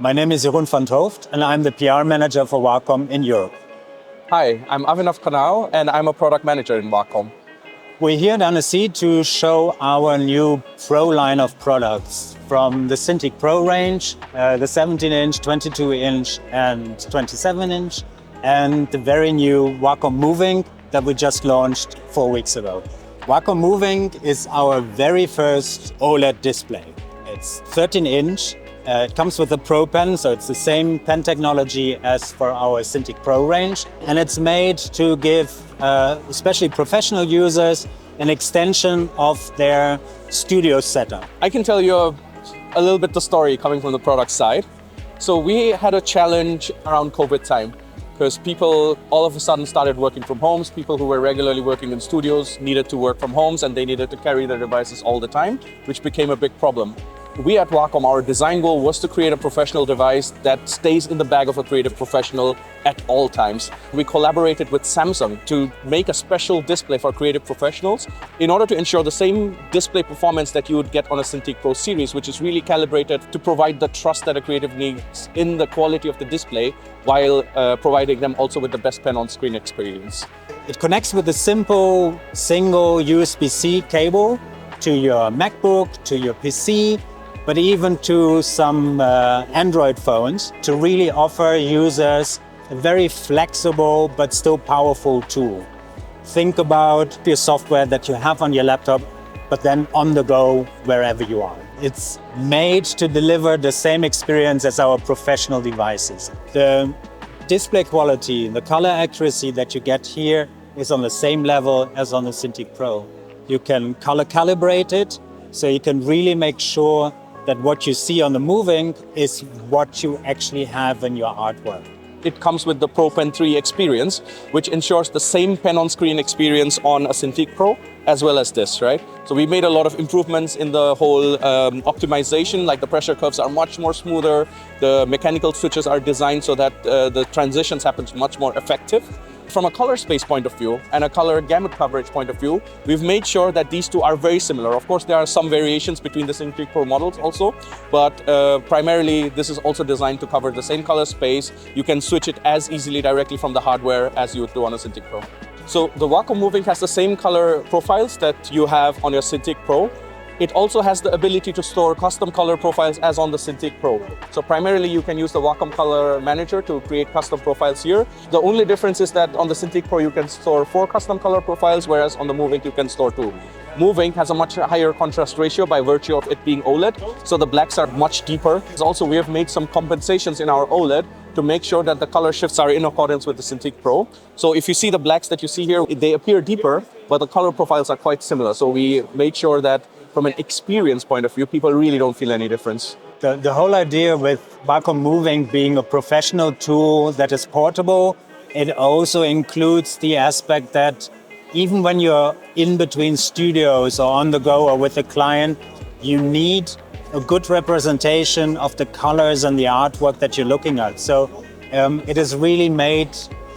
My name is Jeroen van Hoofd, and I'm the PR manager for Wacom in Europe. Hi, I'm Avinav Khanal, and I'm a product manager in Wacom. We're here at Annecy to show our new Pro line of products from the Cintiq Pro range, the 17-inch, 22-inch, and 27-inch, and the very new Wacom Movink that we just launched 4 weeks ago. Wacom Movink is our very first OLED display. It's 13-inch. It comes with a Pro pen, so it's the same pen technology as for our Cintiq Pro range. And it's made to give, especially professional users, an extension of their studio setup. I can tell you a little bit the story coming from the product side. So we had a challenge around COVID time because people all of a sudden started working from homes. People who were regularly working in studios needed to work from homes and they needed to carry their devices all the time, which became a big problem. We at Wacom, our design goal was to create a professional device that stays in the bag of a creative professional at all times. We collaborated with Samsung to make a special display for creative professionals in order to ensure the same display performance that you would get on a Cintiq Pro series, which is really calibrated to provide the trust that a creative needs in the quality of the display while providing them also with the best pen on screen experience. It connects with a simple single USB-C cable to your MacBook, to your PC, but even to some Android phones to really offer users a very flexible but still powerful tool. Think about your software that you have on your laptop, but then on the go wherever you are. It's made to deliver the same experience as our professional devices. The display quality, the color accuracy that you get here is on the same level as on the Cintiq Pro. You can color calibrate it, so you can really make sure that what you see on the Movink is what you actually have in your artwork. It comes with the Pro Pen 3 experience, which ensures the same pen on screen experience on a Cintiq Pro as well as this, right? So we made a lot of improvements in the whole optimization, like the pressure curves are much more smoother, the mechanical switches are designed so that the transitions happen much more effective. From a color space point of view and a color gamut coverage point of view, we've made sure that these two are very similar. Of course, there are some variations between the Cintiq Pro models also, but primarily this is also designed to cover the same color space. You can switch it as easily directly from the hardware as you would do on a Cintiq Pro. So the Wacom Movink has the same color profiles that you have on your Cintiq Pro. It also has the ability to store custom color profiles as on the Cintiq Pro. So primarily you can use the Wacom Color Manager to create custom profiles here. The only difference is that on the Cintiq Pro you can store 4 custom color profiles, whereas on the Movink you can store 2. Movink has a much higher contrast ratio by virtue of it being OLED, so the blacks are much deeper. Also, we have made some compensations in our OLED to make sure that the color shifts are in accordance with the Cintiq Pro. So if you see the blacks that you see here, they appear deeper, but the color profiles are quite similar. So we made sure that from an experience point of view, people really don't feel any difference. The whole idea with Wacom Movink being a professional tool that is portable, it also includes the aspect that even when you're in between studios or on the go or with a client, you need a good representation of the colors and the artwork that you're looking at. So it is really made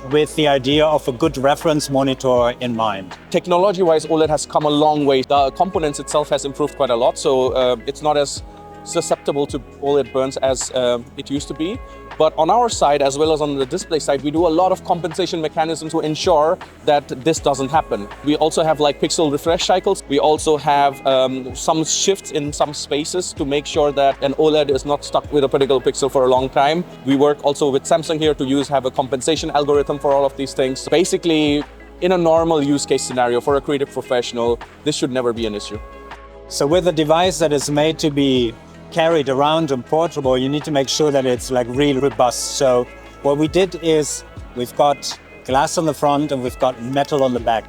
with the idea of a good reference monitor in mind. Technology-wise, OLED has come a long way. The components itself has improved quite a lot, so it's not as susceptible to OLED burns as it used to be. But on our side, as well as on the display side, we do a lot of compensation mechanisms to ensure that this doesn't happen. We also have like pixel refresh cycles. We also have some shifts in some spaces to make sure that an OLED is not stuck with a particular pixel for a long time. We work also with Samsung here to have a compensation algorithm for all of these things. Basically, in a normal use case scenario for a creative professional, this should never be an issue. So with a device that is made to be carried around and portable, you need to make sure that it's like really robust. So what we did is we've got glass on the front and we've got metal on the back.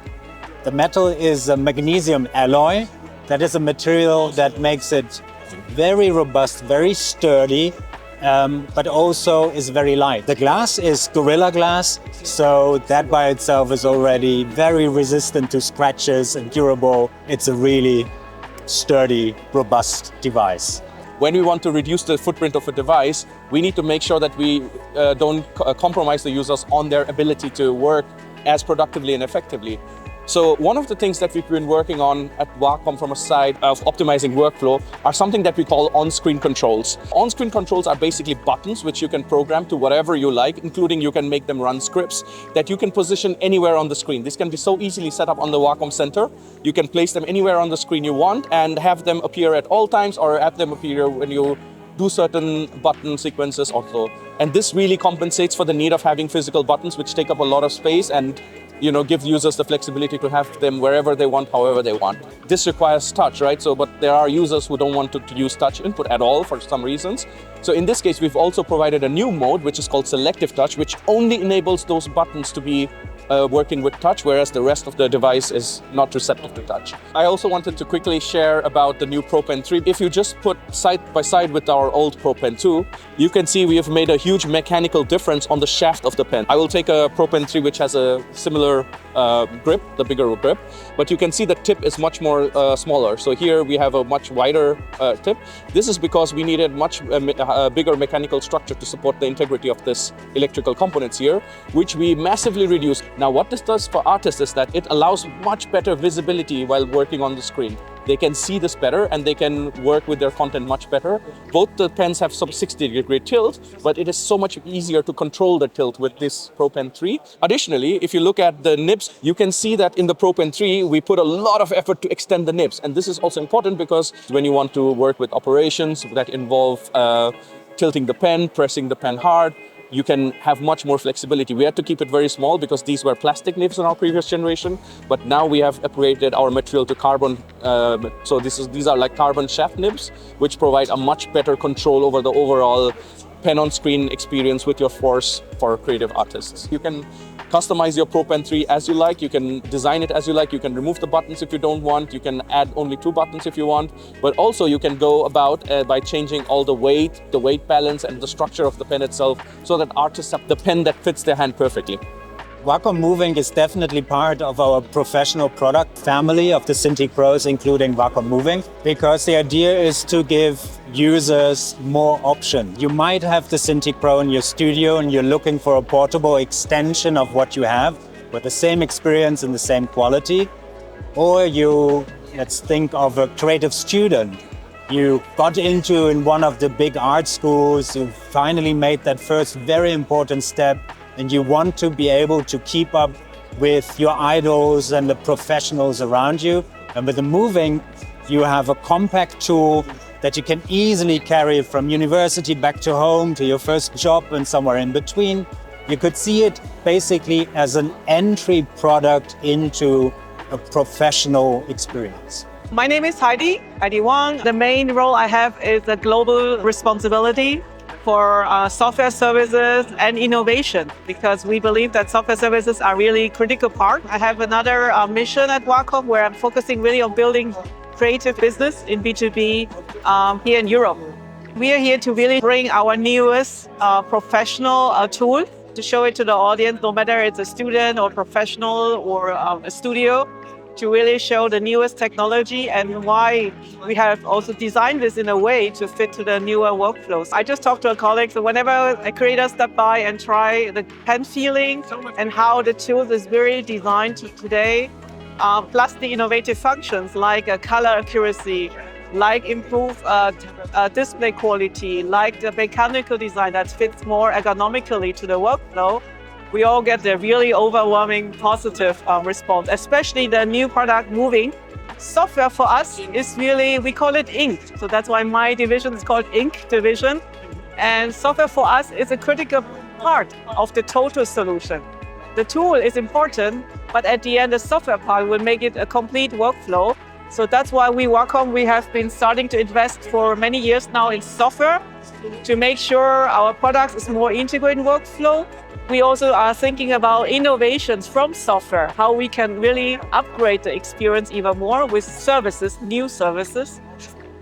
The metal is a magnesium alloy. That is a material that makes it very robust, very sturdy, but also is very light. The glass is Gorilla Glass, so that by itself is already very resistant to scratches and durable. It's a really sturdy, robust device. When we want to reduce the footprint of a device, we need to make sure that we don't compromise the users on their ability to work as productively and effectively. So one of the things that we've been working on at Wacom from a side of optimizing workflow are something that we call on-screen controls. On-screen controls are basically buttons which you can program to whatever you like, including you can make them run scripts that you can position anywhere on the screen. This can be so easily set up on the Wacom Center. You can place them anywhere on the screen you want and have them appear at all times or have them appear when you do certain button sequences also. And this really compensates for the need of having physical buttons which take up a lot of space and give users the flexibility to have them wherever they want, however they want. This requires touch, right? But there are users who don't want to use touch input at all for some reasons. So in this case, we've also provided a new mode, which is called selective touch, which only enables those buttons to be working with touch, whereas the rest of the device is not receptive to touch. I also wanted to quickly share about the new Pro Pen 3. If you just put side by side with our old Pro Pen 2, you can see we have made a huge mechanical difference on the shaft of the pen. I will take a Pro Pen 3 which has a similar grip, the bigger grip, but you can see the tip is much more smaller. So here we have a much wider tip. This is because we needed much bigger mechanical structure to support the integrity of this electrical components here, which we massively reduced. Now what this does for artists is that it allows much better visibility while working on the screen. They can see this better and they can work with their content much better. Both the pens have some 60-degree tilt, but it is so much easier to control the tilt with this Pro Pen 3. Additionally, if you look at the nibs, you can see that in the Pro Pen 3, we put a lot of effort to extend the nibs. And this is also important because when you want to work with operations that involve tilting the pen, pressing the pen hard, you can have much more flexibility. We had to keep it very small because these were plastic nibs in our previous generation, but now we have upgraded our material to carbon. So these are like carbon shaft nibs, which provide a much better control over the overall pen on screen experience with your force for creative artists. You can customize your Pro Pen 3 as you like, you can design it as you like, you can remove the buttons if you don't want, you can add only 2 buttons if you want, but also you can go about by changing all the weight balance and the structure of the pen itself so that artists have the pen that fits their hand perfectly. Wacom Movink is definitely part of our professional product family of the Cintiq Pros, including Wacom Movink, because the idea is to give users more option. You might have the Cintiq Pro in your studio and you're looking for a portable extension of what you have with the same experience and the same quality. Or let's think of a creative student. You got into in one of the big art schools, you finally made that first very important step, and you want to be able to keep up with your idols and the professionals around you. And with the Movink, you have a compact tool that you can easily carry from university back to home, to your first job and somewhere in between. You could see it basically as an entry product into a professional experience. My name is Heidi Wang. The main role I have is a global responsibility for software services and innovation, because we believe that software services are really a critical part. I have another mission at Wacom where I'm focusing really on building creative business in B2B here in Europe. We are here to really bring our newest professional tool to show it to the audience, no matter it's a student or professional or a studio, to really show the newest technology and why we have also designed this in a way to fit to the newer workflows. I just talked to a colleague, so whenever a creator step by and try the pen feeling and how the tool is very designed today, plus the innovative functions like color accuracy, like improved display quality, like the mechanical design that fits more ergonomically to the workflow, we all get the really overwhelming positive response, especially the new product Movink. Software for us is really, we call it Ink. So that's why my division is called Ink division. And software for us is a critical part of the total solution. The tool is important, but at the end, the software part will make it a complete workflow. So that's why we have been starting to invest for many years now in software to make sure our products is more integrated workflow. We also are thinking about innovations from software, how we can really upgrade the experience even more with services, new services.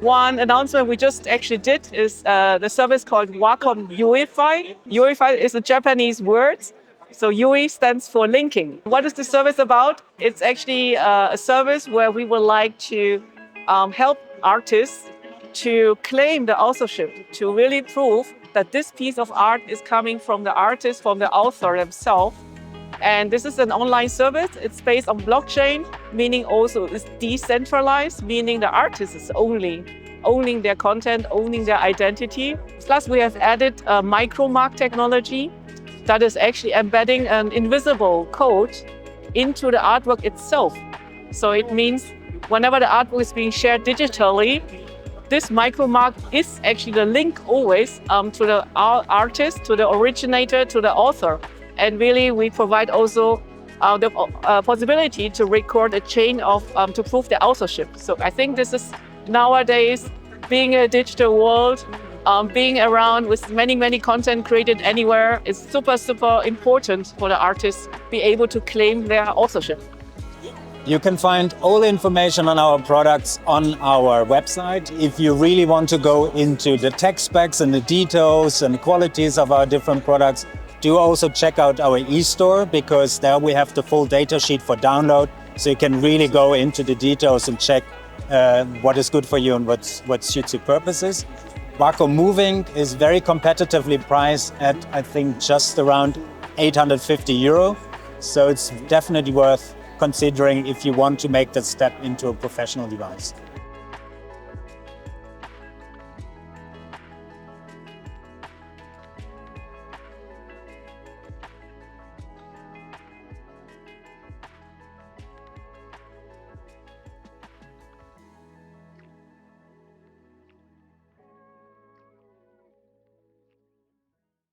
One announcement we just actually did is the service called Wacom Yuify. Yuify is a Japanese word. So Yui stands for linking. What is the service about? It's actually a service where we would like to help artists to claim the authorship, to really prove that this piece of art is coming from the artist, from the author themselves. And this is an online service. It's based on blockchain, meaning also it's decentralized, meaning the artist is owning their content, owning their identity. Plus, we have added a micro-mark technology that is actually embedding an invisible code into the artwork itself. So it means whenever the artwork is being shared digitally, this micro-mark is actually the link always to the artist, to the originator, to the author. And really, we provide also the possibility to record a chain of to prove the authorship. So I think this is nowadays, being a digital world, being around with many content created anywhere is super important for the artists be able to claim their authorship. You can find all the information on our products on our website. If you really want to go into the tech specs and the details and qualities of our different products, do also check out our e-store, because there we have the full data sheet for download, so you can really go into the details and check what is good for you and what suits your purposes. Wacom Movink is very competitively priced at, I think, just around 850 euro. So it's definitely worth considering if you want to make that step into a professional device.